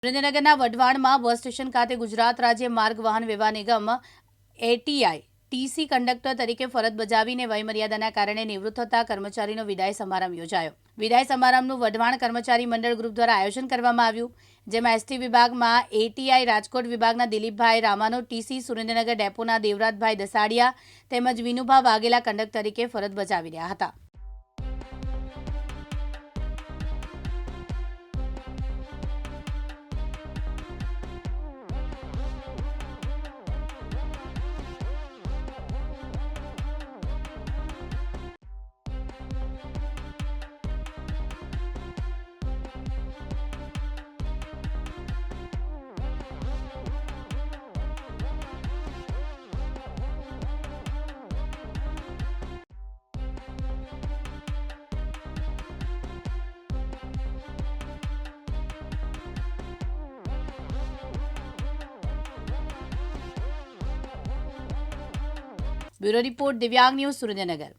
સુરેન્દ્રનગરના વઢવાણમાં bus station ખાતે ગુજરાત રાજ્ય માર્ગ વાહન વ્યવહાર નિગમ એટીઆઈ ટીસી કંડક્ટર તરીકે ફરજ બજાવીને વયમર્યાદાના કારણે નિવૃત્ત થતા કર્મચારીનો વિદાય સમારંભ યોજાયો. વિદાય સમારંભનું વઢવાણ કર્મચારી મંડળ ગ્રુપ દ્વારા આયોજન કરવામાં આવ્યું, જેમાં એસટી વિભાગમાં એટીઆઈ રાજકોટ વિભાગના દિલીપભાઈ રામાનો, ટીસી સુરેન્દ્રનગર ડેપોના દેવરાજભાઈ દસાડિયા તેમજ વિનુભા વાઘેલા કંડક્ટર તરીકે ફરજ બજાવી રહ્યા હતા. બ્યુરો રિપોર્ટ, દિવ્યાંગ ન્યૂઝ, સુરેન્દ્રનગર.